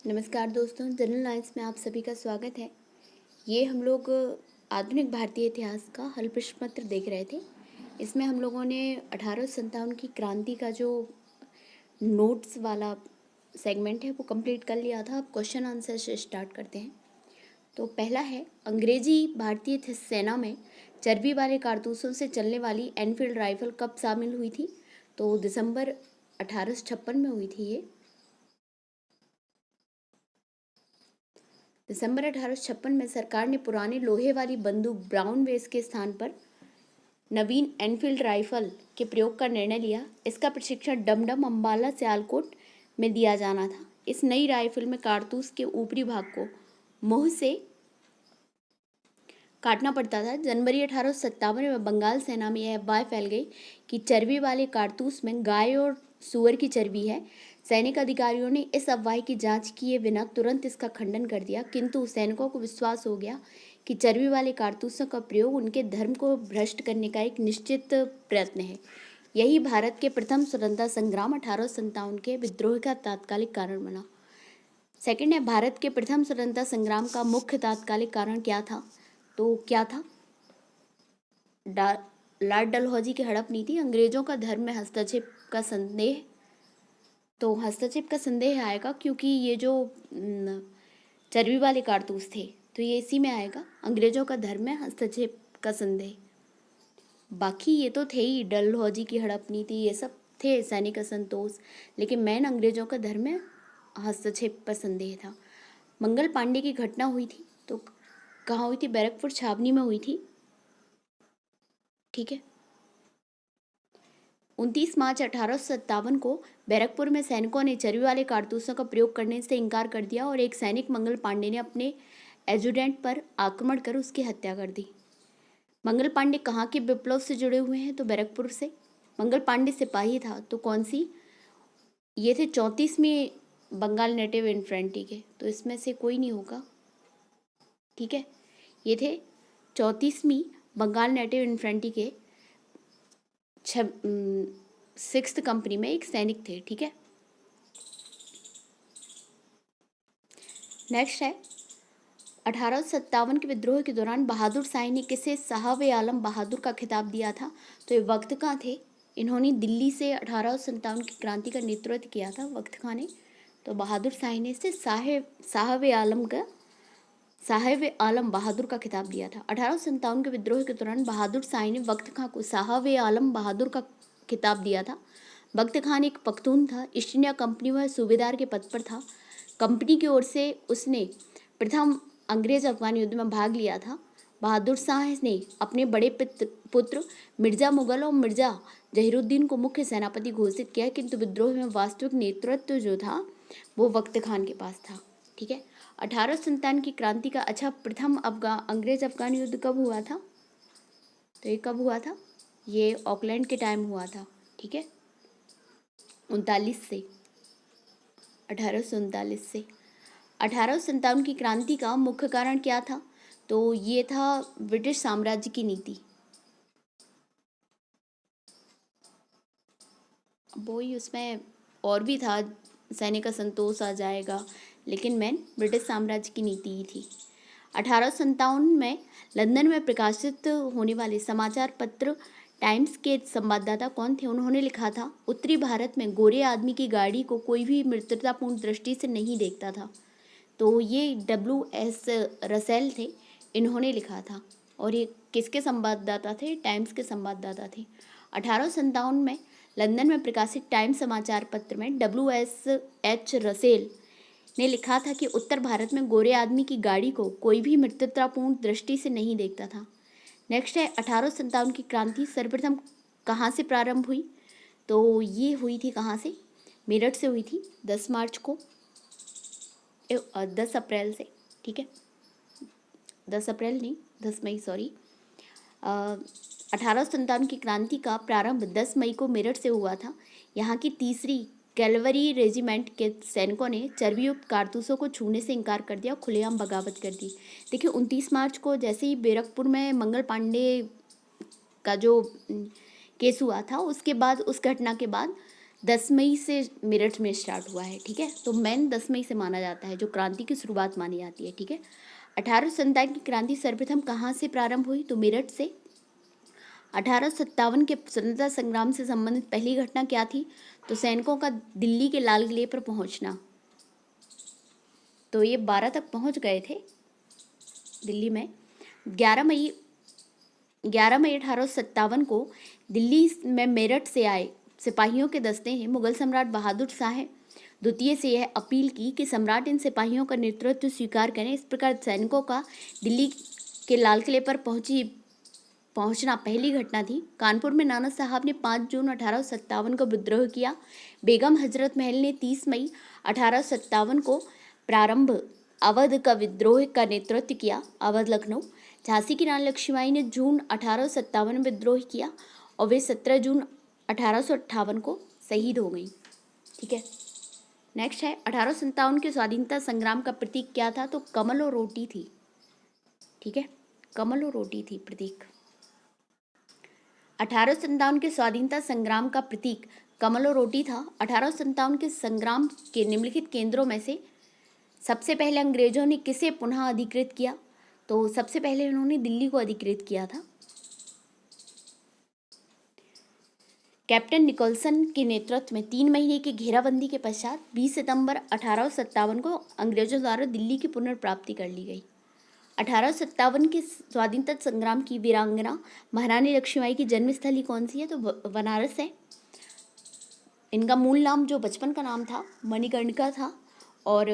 नमस्कार दोस्तों, general knowledge में आप सभी का स्वागत है। ये हम लोग आधुनिक भारतीय इतिहास का हल प्रश्न पत्र देख रहे थे। इसमें हम लोगों ने 1857 की क्रांति का जो नोट्स वाला सेगमेंट है वो कंप्लीट कर लिया था। अब क्वेश्चन आंसर से स्टार्ट करते हैं। तो पहला है, अंग्रेजी भारतीय सेना में चर्बी वाले कारतूसों से चलने वाली एनफील्ड राइफल कब शामिल हुई थी? तो दिसंबर 1856 में हुई थी ये। दिसंबर 1856 में सरकार ने पुराने लोहे वाली बंदूक ब्राउन बेस के स्थान पर नवीन एनफील्ड राइफल के प्रयोग का निर्णय लिया। इसका प्रशिक्षण डमडम, अंबाला, सियालकोट में दिया जाना था। इस नई राइफल में कारतूस के ऊपरी भाग को मुंह से काटना पड़ता था। जनवरी 1857 में बंगाल सेना में यह अफवाह फैल गई कि चर्बी वाले कारतूस में गाय और सूअर की चर्बी है। सैनिक अधिकारियों ने इस अफवाह की जांच किए बिना तुरंत इसका खंडन कर दिया, किंतु सैनिकों को विश्वास हो गया कि चर्बी वाले कारतूसों का प्रयोग उनके धर्म को भ्रष्ट करने का एक निश्चित प्रयत्न है। यही भारत के प्रथम स्वतंत्रता संग्राम 1857 के विद्रोह का तात्कालिक कारण बना। सेकंड है, भारत के प्रथम स्वतंत्रता संग्राम का मुख्य तात्कालिक कारण क्या था? तो क्या था? लॉर्ड डलहौजी की हड़प नीति, अंग्रेजों का धर्म में हस्तक्षेप का संदेह। तो हस्तक्षेप का संदेह आएगा क्योंकि ये जो चर्बी वाले कारतूस थे तो ये इसी में आएगा, अंग्रेजों का धर्म में हस्तक्षेप का संदेह। बाकी ये तो थे ही, डलहौजी की हड़प नीति, ये सब थे, सैनिक असंतोष, लेकिन मेन अंग्रेजों का धर्म में हस्तक्षेप पर संदेह था। मंगल पांडे की घटना हुई थी तो कहाँ हुई थी? बैरकपुर छावनी में हुई थी। ठीक है। 29 मार्च 1857 को बैरकपुर में सैनिकों ने चर्बी वाले कारतूसों का प्रयोग करने से इनकार कर दिया और एक सैनिक मंगल पांडे ने अपने एजुडेंट पर आक्रमण कर उसकी हत्या कर दी। मंगल पांडे कहाँ के विप्लव से जुड़े हुए हैं? तो बैरकपुर से। मंगल पांडे सिपाही था तो कौन सी? ये थे 34वीं बंगाल नेटिव इन्फेंट्री के, तो इसमें से कोई नहीं होगा। ठीक है, ये थे 34वीं बंगाल नेटिव इन्फेंट्री के 6th कंपनी में एक सैनिक थे। ठीक है। नेक्स्ट है, 1857 के विद्रोह के दौरान बहादुर शाही ने किसे साहब आलम बहादुर का खिताब दिया था? तो ये वक्त खां थे। इन्होंने दिल्ली से 1857 की क्रांति का नेतृत्व किया था, वक्त खां ने। तो बहादुर शाही ने इसे साहेब आलम बहादुर का खिताब दिया था। 1857 के विद्रोह के दौरान बहादुर शाही ने वक्त खां को साहब आलम बहादुर का खिताब दिया था। वक्त खान एक पख्तून था, ईस्ट इंडिया कंपनी में सूबेदार के पद पर था। कंपनी की ओर से उसने प्रथम अंग्रेज अफगान युद्ध में भाग लिया था। बहादुर शाह ने अपने बड़े पुत्र मिर्जा मुगल और मिर्जा जहीरुद्दीन को मुख्य सेनापति घोषित किया, किंतु विद्रोह में वास्तविक नेतृत्व जो था वो वक्त खान के पास था। ठीक है। 1857 की क्रांति का प्रथम अंग्रेज अफगान युद्ध कब हुआ था? तो ये कब हुआ था? ये ऑकलैंड के टाइम हुआ था। ठीक है, 39 से 1839 से। 1857 की क्रांति का मुख्य कारण क्या था? तो ये था ब्रिटिश साम्राज्य की नीति। वही उसमें और भी था, सैनिक असंतोष आ जाएगा, लेकिन मेन ब्रिटिश साम्राज्य की नीति ही थी। 1857 में लंदन में प्रकाशित होने वाले समाचार पत्र टाइम्स के संवाददाता कौन थे? उन्होंने लिखा था, उत्तरी भारत में गोरे आदमी की गाड़ी को कोई भी मित्रतापूर्ण दृष्टि से नहीं देखता था। तो ये WS रसेल थे, इन्होंने लिखा था। और ये किसके संवाददाता थे? टाइम्स के संवाददाता थे। 1857 में लंदन में प्रकाशित टाइम्स समाचार पत्र में WSH रसेल ने लिखा था कि उत्तर भारत में गोरे आदमी की गाड़ी को कोई भी मित्रतापूर्ण दृष्टि से नहीं देखता था। नेक्स्ट है, 1857 की क्रांति सर्वप्रथम कहाँ से प्रारंभ हुई? तो ये हुई थी कहाँ से? मेरठ से हुई थी 10 मार्च को, 10 अप्रैल से। ठीक है, 10 अप्रैल नहीं, 10 मई, सॉरी। 1857 की क्रांति का प्रारंभ 10 मई को मेरठ से हुआ था। यहाँ की 3री कैलवरी रेजिमेंट के सैनिकों ने चर्बीयुक्त कारतूसों को छूने से इनकार कर दिया, खुलेआम बगावत कर दी। देखिए, 29 मार्च को जैसे ही बैरकपुर में मंगल पांडे का जो केस हुआ था, उसके बाद, उस घटना के बाद 10 मई से मेरठ में स्टार्ट हुआ है, ठीक है। तो मैन 10 मई से माना जाता है जो क्रांति की शुरुआत मानी जाती है, ठीक है। 1857 की क्रांति सर्वप्रथम कहाँ से प्रारंभ हुई? तो मेरठ से। 1857 के स्वतंत्रता संग्राम से संबंधित पहली घटना क्या थी? तो सैनिकों का दिल्ली के लाल किले पर पहुंचना। तो ये 12 तक पहुंच गए थे दिल्ली में। 11 मई 1857 को दिल्ली में मेरठ से आए सिपाहियों के दस्ते ने मुगल सम्राट बहादुर शाह द्वितीय से यह अपील की कि सम्राट इन सिपाहियों का नेतृत्व स्वीकार करें। इस प्रकार सैनिकों का दिल्ली के लाल किले पर पहुंचना पहली घटना थी। कानपुर में नाना साहब ने 5 जून 1857 को विद्रोह किया। बेगम हजरत महल ने 30 मई 1857 को प्रारंभ अवध का विद्रोह का नेतृत्व किया। अवध लखनऊ। झांसी की रानी लक्ष्मीबाई ने जून 1857 में विद्रोह किया और वे 17 जून 1858 को शहीद हो गई, ठीक है। नेक्स्ट है 1857 के स्वाधीनता संग्राम का प्रतीक क्या था? तो कमल और रोटी थी, ठीक है। कमल और रोटी थी प्रतीक। 1857 के स्वाधीनता संग्राम का प्रतीक कमल और रोटी था। 1857 के संग्राम के निम्नलिखित केंद्रों में से सबसे पहले अंग्रेजों ने किसे पुनः अधिकृत किया? तो सबसे पहले उन्होंने दिल्ली को अधिकृत किया था। कैप्टन निकोलसन के नेतृत्व में 3 महीने की घेराबंदी के पश्चात 20 सितंबर 1857 को अंग्रेजों द्वारा दिल्ली की पुनर्प्राप्ति कर ली गई। 1857 के स्वाधीनता संग्राम की वीरांगना महारानी लक्ष्मीबाई की जन्मस्थली कौन सी है? तो बनारस है। इनका मूल नाम जो बचपन का नाम था मणिकर्णिका था और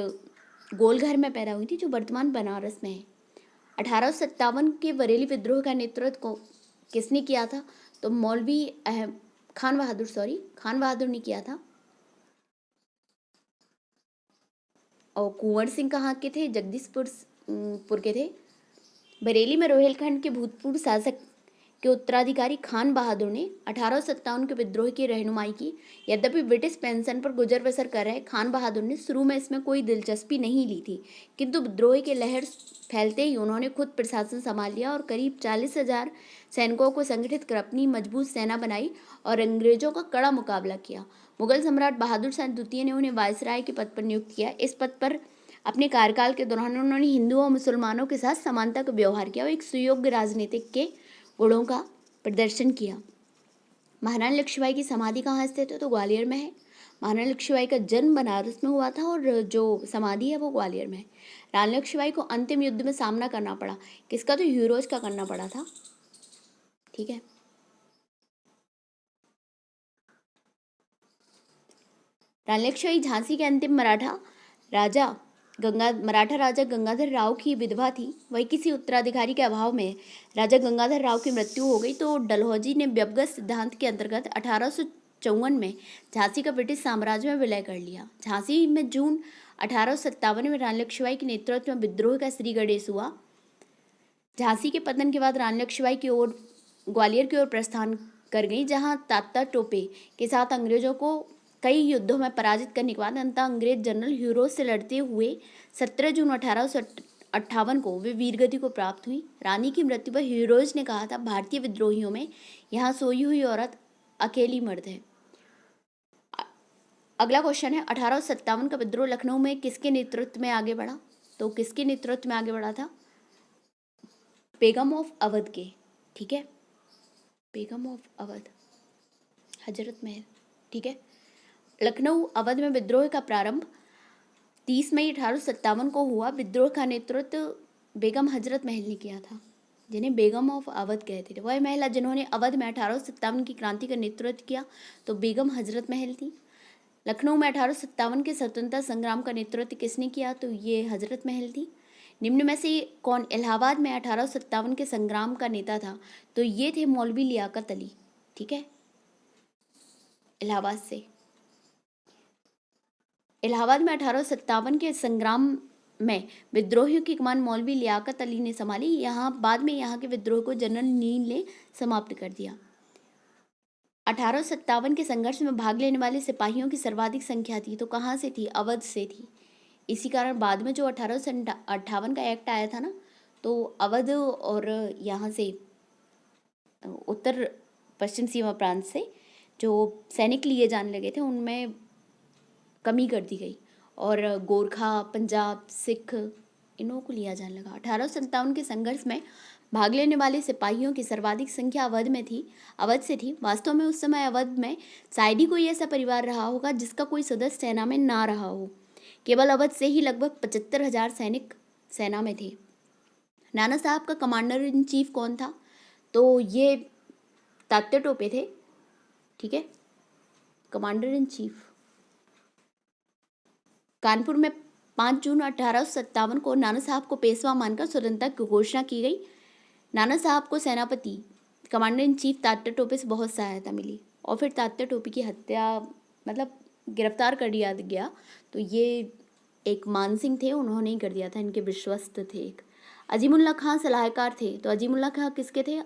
गोलघर में पैदा हुई थी जो वर्तमान बनारस में है। 1857 के बरेली विद्रोह का नेतृत्व को किसने किया था? तो मौलवी खान बहादुर ने किया था। और कुंवर सिंह कहाँ के थे? जगदीशपुर के थे। बरेली में रोहिलखंड के भूतपूर्व शासक के उत्तराधिकारी खान बहादुर ने 1857 के विद्रोह की रहनुमाई की। यद्यपि ब्रिटिश पेंशन पर गुजर बसर कर रहे खान बहादुर ने शुरू में इसमें कोई दिलचस्पी नहीं ली थी, किंतु विद्रोह की लहर फैलते ही उन्होंने खुद प्रशासन संभाल लिया और करीब 40,000 सैनिकों को संगठित कर अपनी मजबूत सेना बनाई और अंग्रेजों का कड़ा मुकाबला किया। मुगल सम्राट बहादुर शाह द्वितीय ने उन्हें वायसराय के पद पर नियुक्त किया। इस पद पर अपने कार्यकाल के दौरान उन्होंने हिंदुओं और मुसलमानों के साथ समानता का व्यवहार किया और एक सुयोग्य राजनीतिक के गुणों का प्रदर्शन किया। महारानी लक्ष्मीबाई की समाधि कहाँ स्थित है? तो ग्वालियर में है। महारानी लक्ष्मीबाई का जन्म बनारस में हुआ था और जो समाधि है वो ग्वालियर में है। रानी लक्ष्मीबाई को अंतिम युद्ध में सामना करना पड़ा किसका? तो यूरोज का करना पड़ा था, ठीक है। रानी लक्ष्मीबाई झांसी के अंतिम मराठा राजा गंगाधर राव की विधवा थी। वही किसी उत्तराधिकारी के अभाव में राजा गंगाधर राव की मृत्यु हो गई तो डलहौजी ने व्यवगत सिद्धांत के अंतर्गत 1854 में झांसी का ब्रिटिश साम्राज्य में विलय कर लिया। झांसी में जून 1857 में रानी लक्ष्मीबाई के नेतृत्व में विद्रोह का श्री गणेश हुआ। झांसी के पतन के बाद रानी लक्ष्मीबाई की ओर ग्वालियर की ओर प्रस्थान कर गई, जहां तात्या टोपे के साथ अंग्रेजों को कई युद्धों में पराजित करने के बाद अंततः अंग्रेज जनरल ह्यूरोज से लड़ते हुए 17 जून 1858 को वे वीरगति को प्राप्त हुई। रानी की मृत्यु पर ह्यूरोज ने कहा था, भारतीय विद्रोहियों में यहाँ सोई हुई औरत अकेली मर्द है। अगला क्वेश्चन है 1857 का विद्रोह लखनऊ में किसके नेतृत्व में आगे बढ़ा? तो किसके नेतृत्व में आगे बढ़ा था? बेगम ऑफ अवध के, ठीक है। बेगम ऑफ अवध हजरत महल, ठीक है। लखनऊ अवध में विद्रोह का प्रारंभ 30 मई 1857 को हुआ। विद्रोह का नेतृत्व बेगम हजरत महल ने किया था, जिन्हें बेगम ऑफ अवध कहते थे। वह महिला जिन्होंने अवध में 1857 की क्रांति का नेतृत्व किया तो बेगम हजरत महल थी। लखनऊ में 1857 के स्वतंत्रता संग्राम का नेतृत्व किसने किया? तो ये हजरत महल थी। निम्न में से कौन इलाहाबाद में 1857 के संग्राम का नेता था? तो ये थे मौलवी लियाकत अली, ठीक है। इलाहाबाद से इलाहाबाद में 1857 के संग्राम में विद्रोहियों की कमान मौलवी लियाकत अली ने संभाली। यहाँ बाद में यहाँ के विद्रोह को जनरल नील ने समाप्त कर दिया। 1857 के संघर्ष में भाग लेने वाले सिपाहियों की सर्वाधिक संख्या थी तो कहाँ से थी? अवध से थी। इसी कारण बाद में जो 1858 का एक्ट आया था ना, तो अवध और यहाँ से उत्तर पश्चिम सीमा प्रांत से जो सैनिक लिए जाने लगे थे उनमें कमी कर दी गई और गोरखा, पंजाब, सिख इन लोगों को लिया जाने लगा। 1857 के संघर्ष में भाग लेने वाले सिपाहियों की सर्वाधिक संख्या अवध से थी। वास्तव में उस समय अवध में शायद ही कोई ऐसा परिवार रहा होगा जिसका कोई सदस्य सेना में ना रहा हो। केवल अवध से ही लगभग 75,000 सैनिक सेना में थे। नाना साहब का कमांडर इन चीफ कौन था? तो ये तात्या टोपे थे, ठीक है, कमांडर इन चीफ। कानपुर में 5 जून 1857 को नाना साहब को पेशवा मानकर स्वतंत्रता की घोषणा की गई। नाना साहब को सेनापति commander in chief Tatya Tope से बहुत सहायता मिली और फिर तात्या टोपे की हत्या मतलब गिरफ्तार कर दिया गया। तो ये एक मानसिंह थे, उन्होंने ही कर दिया था, इनके विश्वस्त थे। एक अजीमुल्ला खां सलाहकार थे। तो अजीमुल्ला खां किसके थे?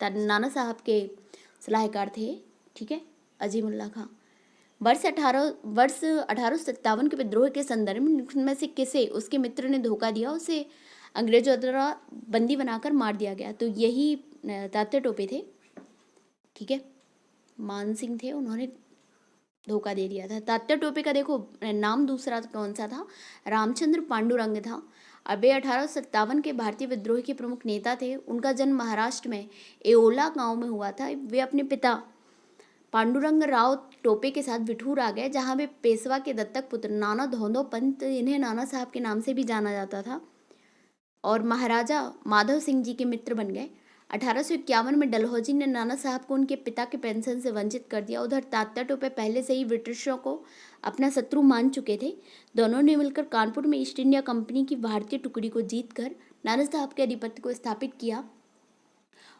नाना साहब के सलाहकार थे, ठीक है, अजीमुल्ला खां। वर्ष 1857 के विद्रोह के संदर्भ में से किसे उसके मित्र ने धोखा दिया, उसे अंग्रेजों द्वारा बंदी बनाकर मार दिया गया। तो यही तात्या टोपे थे, ठीक है, मानसिंह थे, उन्होंने धोखा दे दिया था। तात्या टोपे का देखो नाम दूसरा कौन सा था? रामचंद्र पांडुरंग था। अब वे 1857 के भारतीय विद्रोह के प्रमुख नेता थे। उनका जन्म महाराष्ट्र में एओला गांव में हुआ था। वे अपने पिता पांडुरंग राव टोपे के साथ बिठूर आ गए, जहां वे पेशवा के दत्तक पुत्र नाना धोंदो पंत, इन्हें नाना साहब के नाम से भी जाना जाता था, और महाराजा माधव सिंह जी के मित्र बन गए। 1851 में डलहौजी ने नाना साहब को उनके पिता के पेंशन से वंचित कर दिया। उधर तात्या टोपे पहले से ही ब्रिटिशों को अपना शत्रु मान चुके थे। दोनों ने मिलकर कानपुर में ईस्ट इंडिया कंपनी की भारतीय टुकड़ी को जीतकर नाना साहब के आधिपत्य को स्थापित किया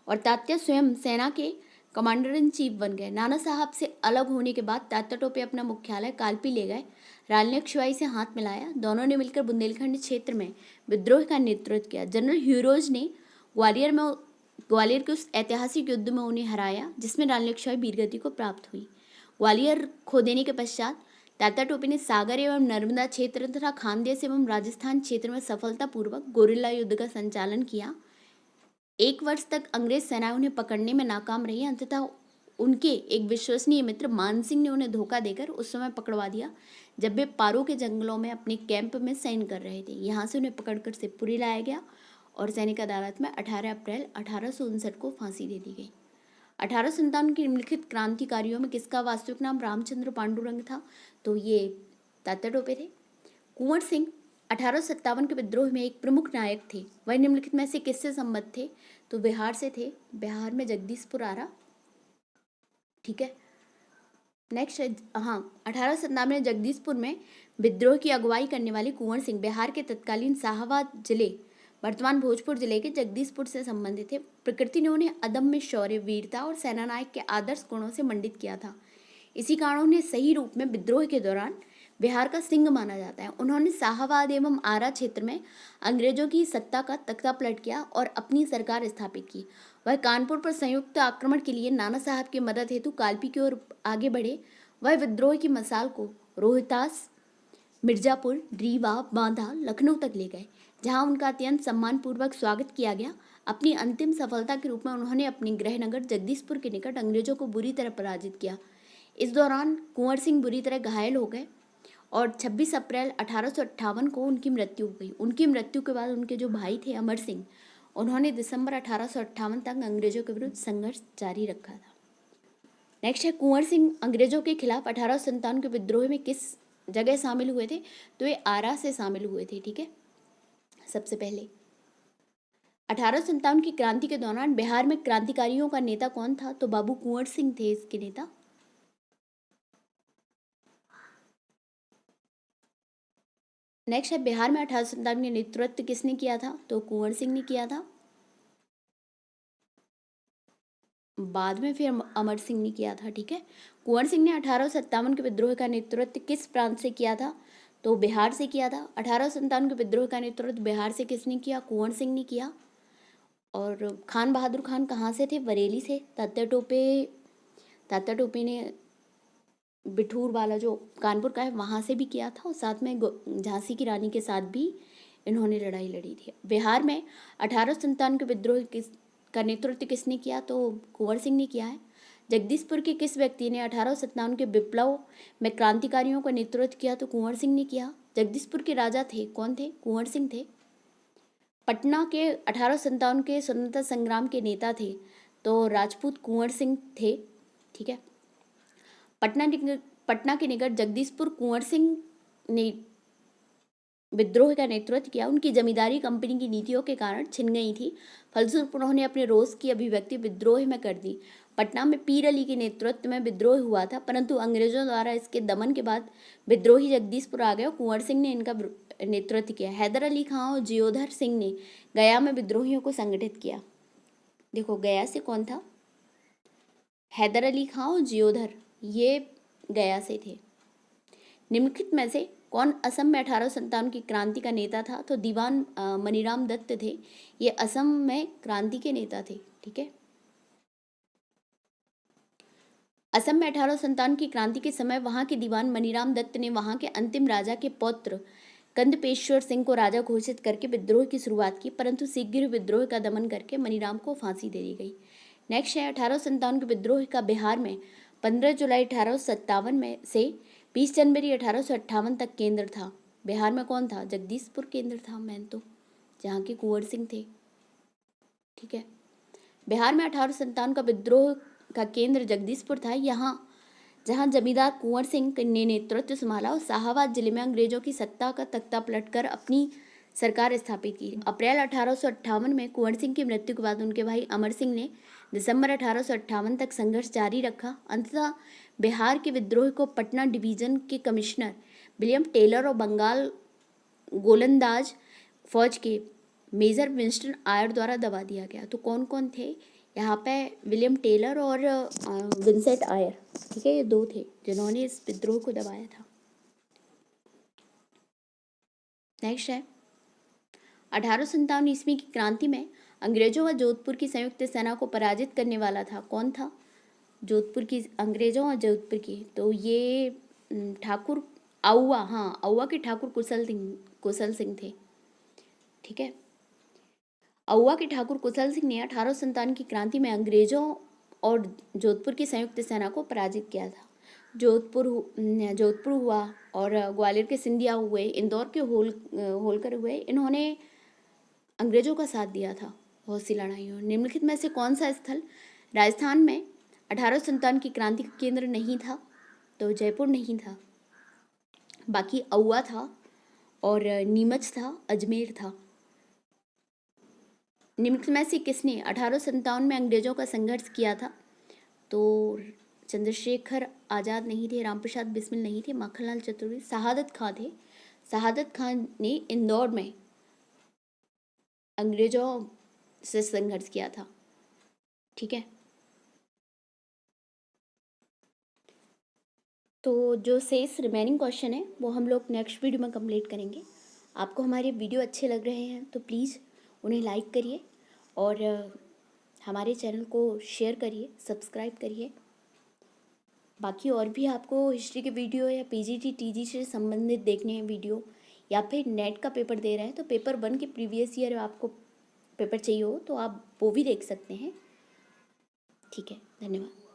और तात्या स्वयं सेना के कमांडर इन चीफ बन गए। नाना साहब से अलग होने के बाद तात्या टोपे अपना मुख्यालय कालपी ले गए। रानी लक्ष्मीबाई से हाथ मिलाया। दोनों ने मिलकर बुंदेलखंड क्षेत्र में विद्रोह का नेतृत्व किया। जनरल ह्यूरोज ने ग्वालियर के उस ऐतिहासिक युद्ध में उन्हें हराया, जिसमें रानी लक्ष्मीबाई वीरगति को प्राप्त हुई। ग्वालियर खो देने के पश्चात तात्या टोपे ने सागर एवं नर्मदा क्षेत्र तथा खानदेश एवं राजस्थान क्षेत्र में सफलतापूर्वक गोरिल्ला युद्ध का संचालन किया। 1 वर्ष तक अंग्रेज सेना उन्हें पकड़ने में नाकाम रही। अंततः उनके एक विश्वसनीय मित्र मानसिंह ने उन्हें धोखा देकर उस समय पकड़वा दिया, जब वे पारो के जंगलों में अपने कैंप में सैन कर रहे थे। यहाँ से उन्हें पकड़कर शिवपुरी लाया गया और सैनिक अदालत में 18 अप्रैल 1859 को फांसी दे दी गई। 1857 की निम्नलिखित क्रांतिकारियों में किसका वास्तविक नाम रामचंद्र पांडुरंग था? तो ये तात्या टोपे थे। कुंवर सिंह 1857 के विद्रोह में एक प्रमुख नायक थे। वह निम्नलिखित में से किससे संबद्ध थे? तो बिहार से थे। बिहार में जगदीशपुर आ रहा, ठीक है। नेक्स्ट, हाँ, 1897 में जगदीशपुर में विद्रोह की अगुवाई करने वाले कुंवर सिंह बिहार के तत्कालीन शाहाबाद जिले, वर्तमान भोजपुर जिले के जगदीशपुर से संबंधित थे। प्रकृति ने उन्हें अदम्य शौर्य, वीरता और सेनानायक के आदर्श गुणों से मंडित किया था। इसी कारण उन्हें सही रूप में विद्रोह के दौरान बिहार का सिंह माना जाता है। उन्होंने शाहाबाद एवं आरा क्षेत्र में अंग्रेजों की सत्ता का तख्ता पलट किया और अपनी सरकार स्थापित की। वह कानपुर पर संयुक्त आक्रमण के लिए नाना साहब की मदद हेतु कालपी की ओर आगे बढ़े। वह विद्रोह की मसाल को रोहतास, मिर्जापुर, रीवा, बांदा, लखनऊ तक ले गए, जहां उनका अत्यंत सम्मानपूर्वक स्वागत किया गया। अपनी अंतिम सफलता के रूप में उन्होंने अपने गृहनगर जगदीशपुर के निकट अंग्रेजों को बुरी तरह पराजित किया। इस दौरान कुंवर सिंह बुरी तरह घायल हो गए और 26 अप्रैल 1858 को उनकी मृत्यु हो गई। उनकी मृत्यु के बाद उनके जो भाई थे अमर सिंह, उन्होंने दिसंबर 1858 तक अंग्रेजों के विरुद्ध संघर्ष जारी रखा था। नेक्स्ट है, कुंवर सिंह अंग्रेजों के खिलाफ 1857 के विद्रोह में किस जगह शामिल हुए थे? तो ये आरा से शामिल हुए थे, ठीक है। सबसे पहले 1857 की क्रांति के दौरान बिहार में क्रांतिकारियों का नेता कौन था? तो बाबू कुंवर सिंह थे इसके नेता। नेक्स्ट है, बिहार में 1857 के नेतृत्व किसने किया था? तो कुंवर सिंह ने किया था। बाद में फिर अमर सिंह ने किया था, ठीक है। कुंवर सिंह ने 1857 के विद्रोह का नेतृत्व किस प्रांत से किया था? तो बिहार से किया था। 1857 के विद्रोह का नेतृत्व बिहार से किसने किया? कुंवर सिंह ने किया। और खान बहादुर खान कहाँ से थे? बरेली से। तात्या टोपे ने बिठूर वाला जो कानपुर का है वहाँ से भी किया था और साथ में झांसी की रानी के साथ भी इन्होंने लड़ाई लड़ी थी। बिहार में 1857 के विद्रोह का नेतृत्व किसने किया? तो कुंवर सिंह ने किया है। जगदीशपुर के किस व्यक्ति ने 1857 के विप्लव में क्रांतिकारियों का नेतृत्व किया? तो कुंवर सिंह ने किया। जगदीशपुर के राजा थे, कौन थे? कुंवर सिंह थे। पटना के 1857 के स्वतंत्रता संग्राम के नेता थे, तो राजपूत कुंवर सिंह थे। ठीक है। पटना के निकट जगदीशपुर कुंवर सिंह ने विद्रोह का नेतृत्व किया। उनकी जमींदारी कंपनी की नीतियों के कारण छिन गई थी। फलस्वरूप उन्होंने अपने रोष की अभिव्यक्ति विद्रोह में कर दी। पटना में पीर अली के नेतृत्व में विद्रोह हुआ था, परंतु अंग्रेजों द्वारा इसके दमन के बाद विद्रोही जगदीशपुर आ गए और कुंवर सिंह ने इनका नेतृत्व किया। हैदर अली खां और जियोधर सिंह ने गया में विद्रोहियों को संगठित किया। देखो, गया से कौन था? हैदर अली खां और जियोधर, ये गया से थे। निम्नलिखित में से कौन असम में 1857 की क्रांति का नेता था? तो दीवान मनीराम दत्त थे। ये असम में क्रांति के नेता थे। ठीक है। असम में 1857 की क्रांति के समय वहां के दीवान मनीराम दत्त ने वहां के अंतिम राजा के पौत्र कंदपेश्वर सिंह को राजा घोषित करके विद्रोह की शुरुआत की, परंतु शीघ्र विद्रोह का दमन करके मनीराम को फांसी दे दी गई। नेक्स्ट है 1857 के विद्रोह का बिहार में 15 जुलाई 1857 में से 20 जनवरी 1858 तक केंद्र था। बिहार में कौन था? जगदीशपुर केंद्र था मेन, तो जहाँ के कुंवर सिंह थे। ठीक है। बिहार में 1857 का विद्रोह का केंद्र जगदीशपुर था। यहाँ जहाँ जमींदार कुंवर सिंह ने नेतृत्व संभाला और शाहाबाद जिले में अंग्रेजों की सत्ता का तख्ता पलटकर अपनी सरकार स्थापित की। अप्रैल 1858 में कुंवर सिंह की मृत्यु के बाद उनके भाई अमर सिंह ने दिसंबर 1858 तक संघर्ष जारी रखा। अंततः बिहार के विद्रोह को पटना डिवीजन के कमिश्नर विलियम टेलर और बंगाल गोलंदाज फौज के मेजर विंस्टन आयर द्वारा दबा दिया गया। तो कौन कौन थे यहाँ पे? विलियम टेलर और विंसेंट आयर। ठीक है, ये दो थे जिन्होंने इस विद्रोह को दबाया था। नेक्स्ट है 1857 ईस्वी की क्रांति में अंग्रेजों व जोधपुर की संयुक्त सेना को पराजित करने वाला था, कौन था? जोधपुर की, अंग्रेजों और जोधपुर की, तो ये ठाकुर आउआ, हाँ आउआ के ठाकुर कुशल सिंह थे। ठीक है। आउआ के ठाकुर कुशल सिंह ने 1857 की क्रांति में अंग्रेजों और जोधपुर की संयुक्त सेना को पराजित किया था। जोधपुर हुआ और ग्वालियर के सिंधिया हुए, इंदौर के होलकर हुए, इन्होंने अंग्रेजों का साथ दिया था बहुत सी लड़ाइयों। निम्नलिखित में से कौन सा स्थल राजस्थान में 1857 की क्रांति का केंद्र नहीं था? तो जयपुर नहीं था, बाकी आउआ था और नीमच था, अजमेर था। निम्नलिखित में से किसने 1857 में अंग्रेजों का संघर्ष किया था? तो चंद्रशेखर आज़ाद नहीं थे, रामप्रसाद बिस्मिल नहीं थे, माखनलाल चतुर्वेदी, शहादत खां थे। शहादत खां ने इंदौर में अंग्रेजों से संघर्ष किया था। ठीक है। तो जो शेष रिमेनिंग क्वेश्चन है वो हम लोग नेक्स्ट वीडियो में कंप्लीट करेंगे। आपको हमारे वीडियो अच्छे लग रहे हैं तो प्लीज़ उन्हें लाइक करिए और हमारे चैनल को शेयर करिए, सब्सक्राइब करिए। बाकी और भी आपको हिस्ट्री के वीडियो या पीजीटी टीजी से संबंधित देखने हैं वीडियो, या फिर नेट का पेपर दे रहे हैं तो पेपर 1 के प्रीवियस ईयर आपको पेपर चाहिए हो तो आप वो भी देख सकते हैं। ठीक है, धन्यवाद।